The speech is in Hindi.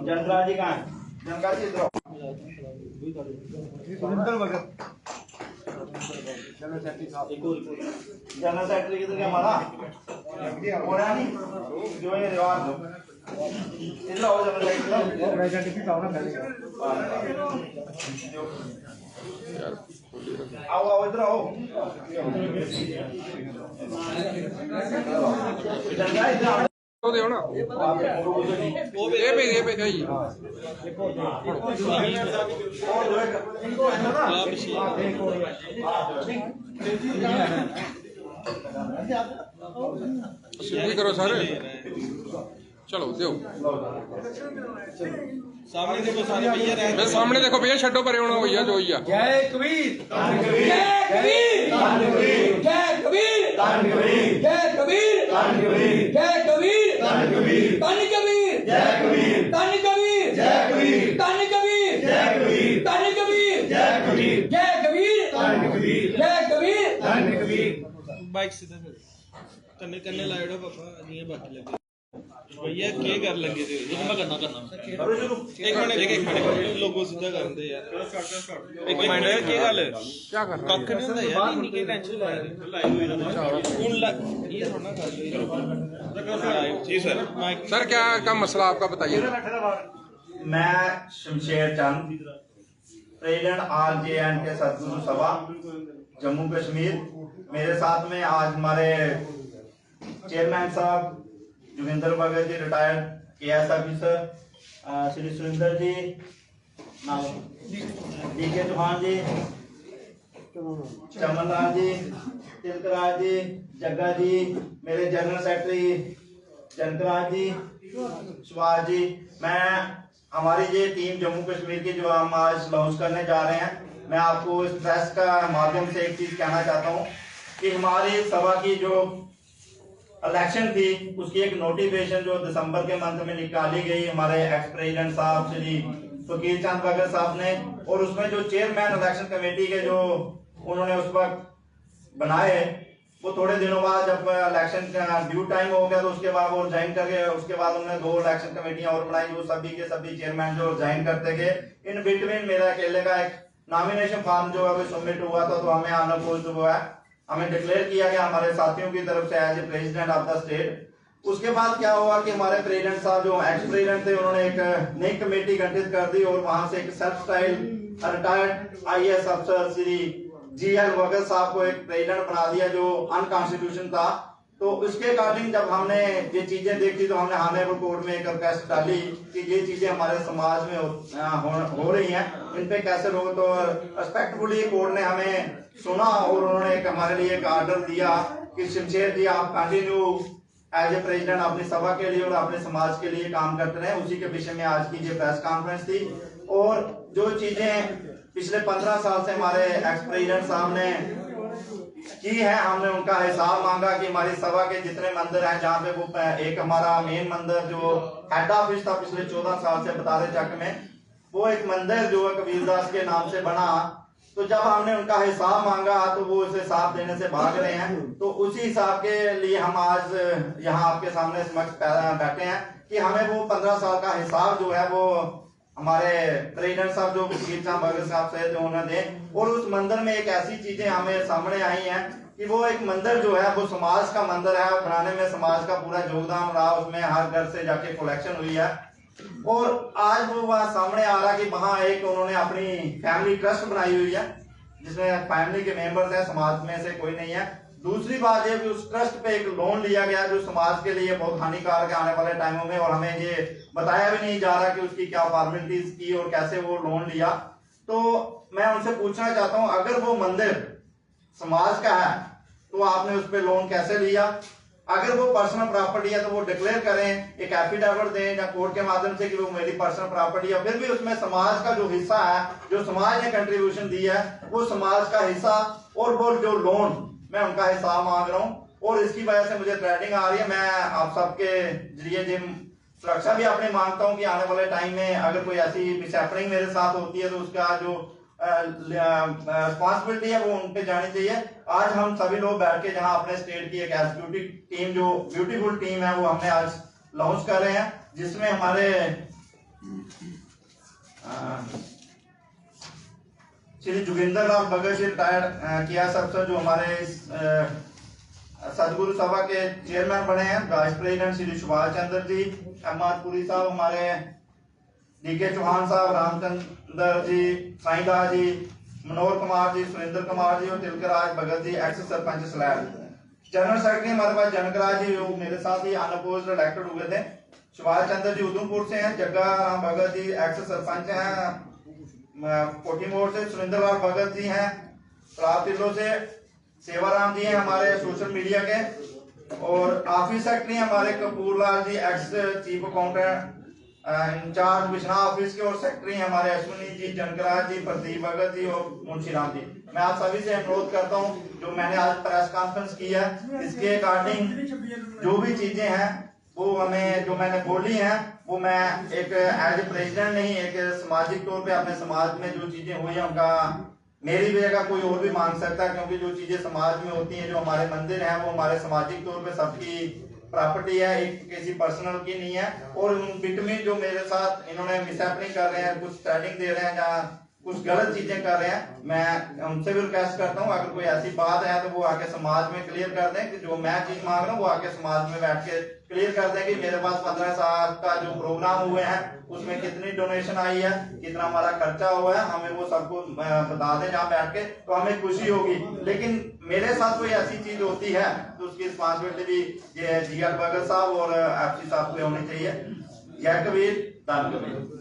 जनराज जी कहाँ है? जनराज जी इधर जनरल सेक्रेटरी किधर गया हमारा? हो रहा नहीं जो ये रिवाज इधर आओ जनरल सेक्रेटरी आओ आओ इधर आओ दे ना ये पे चाहिए सीधी करो सारे चलो दो सामने देखो सारे भैया रहे मैं सामने देखो भैया छड्डो परे होना भैया जो भैया जय कबीर जय कबीर जय कबीर जय कबीर जय कबीर तन कबीर जय कबीर तन कबीर जय कबीर तन कबीर जय कबीर तन कबीर जय कबीर जय कबीर तन कबीर जय कबीर तन कबीर बाइक सीधा करने करने लाइडो पापा ये बात लगे भैया क्या कर लगे थे ये मैं करना एक मिनट लोगो सीधा कर दे यार एक मिनट क्या गल क्या कर रहा कख नहीं होता यार इतनी की टेंशन लाई हुई ना ये थोड़ा कर जी सर सर क्या मसला आपका बताइए मैं शमशेर चंद प्रेसिडेंट RJNK सतगुरु सभा जम्मू कश्मीर। मेरे साथ में आज हमारे चेयरमैन साहब Joginder Bhagat ji retired KS officer, Shri Surendra ji, DK Chauhan ji, Chaman Lal ji, Tilakraj ji, Jagga ji, मेरे जनरल सेक्रेटरी जनकराज जी, सुभाष जी। मैं हमारी ये टीम जम्मू कश्मीर की जो हम आज लॉन्च करने जा रहे हैं, मैं आपको इस प्रेस का माध्यम से एक चीज कहना चाहता हूँ कि हमारी सभा की जो इलेक्शन थी उसकी एक नोटिफिकेशन जो दिसंबर के मंथ में निकाली गई हमारे एक्स प्रेसिडेंट साहब श्री फकीर चंद भगत साहब ने, और उसमें जो चेयरमैन इलेक्शन कमेटी के जो उन्होंने उस वक्त बनाए, वो थोड़े दिनों बाद जब इलेक्शन ड्यू टाइम हो गया तो उसके बाद वो ज्वाइन करके उसके बाद उन्होंने 2 इलेक्शन कमेटियां और बनाई जो सभी के सभी चेयरमैन जो ज्वाइन करते गए। इन बिटवीन मेरा अकेले का एक नॉमिनेशन फॉर्म जो है वो सबमिट हुआ था, तो हमें अनअपोज्ड हुआ है, हमें डिक्लेयर किया गया हमारे साथियों की तरफ से as a president of the state. उसके बाद क्या हुआ कि हमारे प्रेसिडेंट साहब जो एक्स प्रेसिडेंट थे उन्होंने एक नई कमेटी गठित कर दी और वहां से एक सेल्फ स्टाइल रिटायर्ड IAS अफसर श्री GL भगत साहब को एक प्रेसिडेंट बना दिया जो अनकॉन्स्टिट्यूशन था। तो उसके अकॉर्डिंग जब हमने ये चीजें देखी तो हमने हानेबल कोर्ट में एक रिक्वेस्ट डाली कि ये चीजें हमारे समाज में हो रही हैं, इन पे कैसे लोग, तो रेस्पेक्टफुली कोर्ट ने हमें सुना और उन्होंने एक हमारे लिए एक ऑर्डर दिया कि शमशेर जी आप कंटिन्यू एज ए प्रेसिडेंट अपनी सभा के लिए और अपने समाज के लिए काम करते रहे। उसी के विषय में आज की ये प्रेस कॉन्फ्रेंस थी। और जो चीजें पिछले 15 साल से हमारे एक्स प्रेसिडेंट साहब ने की है, हमने उनका हिसाब मांगा कि हमारी सभा के जितने मंदिर हैं जहाँ पे वो एक हमारा मेन मंदिर जो हेड ऑफिस था पिछले 14 साल से बतारे चक में, वो एक मंदिर जो है कबीरदास के नाम से बना, तो जब हमने उनका हिसाब मांगा तो वो उस हिसाब देने से भाग रहे हैं। तो उसी हिसाब के लिए हम आज यहाँ आपके सामने समक्ष बैठे हैं कि हमें वो 15 साल का हिसाब जो है वो हमारे प्रेसिडेंट साहब जो फकीर चंद भगत साहब से जो उन्होंने दे। और उस मंदिर में एक ऐसी चीजें हमें सामने आई हैं कि वो एक मंदिर जो है वो समाज का मंदिर है, बनाने में समाज का पूरा योगदान रहा, उसमें हर घर से जाके कलेक्शन हुई है। और आज वो वहां सामने आ रहा कि वहां एक उन्होंने अपनी फैमिली ट्रस्ट बनाई हुई है जिसमें फैमिली के मेंबर्स हैं, समाज में से कोई नहीं है। दूसरी बात ये कि उस ट्रस्ट पे एक लोन लिया गया जो समाज के लिए बहुत हानिकारक है आने वाले टाइमों में, और हमें ये बताया भी नहीं जा रहा कि उसकी क्या फॉर्मेलिटीज की और कैसे वो लोन लिया। तो मैं उनसे पूछना चाहता हूं, अगर वो मंदिर समाज का है तो आपने उस पर लोन कैसे लिया? अगर वो पर्सनल प्रॉपर्टी है तो वो डिक्लेयर करें, एक एफिडेविट दें या कोर्ट के माध्यम से कि वो मेरी पर्सनल प्रॉपर्टी है। फिर भी उसमें समाज का जो हिस्सा है, जो समाज ने कंट्रीब्यूशन दी है, वो समाज का हिस्सा और वो जो लोन मैं उनका हिसाब मांग रहा हूँ। और इसकी वजह से मुझे थ्रेटनिंग आ रही है। मैं आप सबके जरिए जिम सुरक्षा भी अपने मांगता हूँ कि आने वाले टाइम में अगर कोई ऐसी मिसहैपनिंग मेरे साथ होती है तो उसका जो रिस्पॉन्सिबिलिटी है वो उन पे जानी चाहिए। आज हम सभी लोग बैठ के जहां अपने स्टेट की एक एग्जीक्यूटिव टीम जो ब्यूटीफुल टीम है वो हमने आज लॉन्च कर रहे हैं। जिसमें हमारे श्री जोगिंदर लाल भगत जी रिटायर्ड किया अफसर जो हमारे सदगुरु सभा के चेयरमैन बने हैं, वाइस प्रेसिडेंट श्री सुभाष चंद्र जी, अहमदपुरी साहब, हमारे डीके चौहान साहब, रामचंद्र जी, साईदास जी, मनोहर कुमार जी, सुरेंद्र कुमार जी और Tilakraj Bhagat ji, ex sarpanch slab. General secretary हमारे पास जनकराज जी, जो मेरे साथ ही अनअपोज्ड इलेक्टेड हुए थे। सुभाष चंद्र जी उधमपुर से हैं, जग्गा राम भगत जी एक्स सरपंच हैं कोठी मोड़ से, सुरेंद्र लाल भगत जी हैं तालाब तिल्लो से, सेवाराम जी हैं हमारे सोशल मीडिया के, और ऑफिस सेक्रेटरी हमारे Kapoor Lal ji ex chief accountant incharge Vishwanath office के, और सेक्रेटरी हमारे अश्विनी जी, जनकराज जी, प्रदीप भगत जी और मुंशीराम जी। मैं आप सभी से अनुरोध करता हूं, जो मैंने आज प्रेस कॉन्फ्रेंस की है, इसके अकॉर्डिंग जो भी चीजें हैं वो हमें, जो मैंने बोली हैं, वो मैं एक एज ए प्रेसिडेंट नहीं, एक सामाजिक तौर पे अपने समाज में जो चीजें हुई हैं उनका मेरी जगह कोई और भी मांग सकता है, क्योंकि जो चीजें समाज में होती हैं, जो हमारे मंदिर हैं, वो हमारे सामाजिक तौर पे सबकी प्रॉपर्टी है, एक किसी पर्सनल की नहीं है। और उन बिट में जो मेरे साथ इन्होंने मिसहैपनिंग कर रहे हैं, कुछ ट्रेडिंग दे रहे हैं या कुछ गलत चीजें कर रहे हैं, मैं उनसे भी रिक्वेस्ट करता हूँ, अगर कोई ऐसी बात है तो वो आके समाज में क्लियर कर दें कि जो मैं चीज मांग रहा हूँ वो आके समाज में बैठ के क्लियर कर दें कि मेरे पास 15 साल का जो प्रोग्राम हुए हैं उसमें कितनी डोनेशन आई है, कितना हमारा खर्चा हुआ है, हमें वो सबको बता दें जहाँ बैठ के, तो हमें खुशी होगी। लेकिन मेरे साथ कोई ऐसी चीज होती है तो उसकी रिस्पॉन्सिबिलिटी भी जी आर भगत साहब और एफसी साहब को होनी चाहिए। जय कबीर, धन कबीर।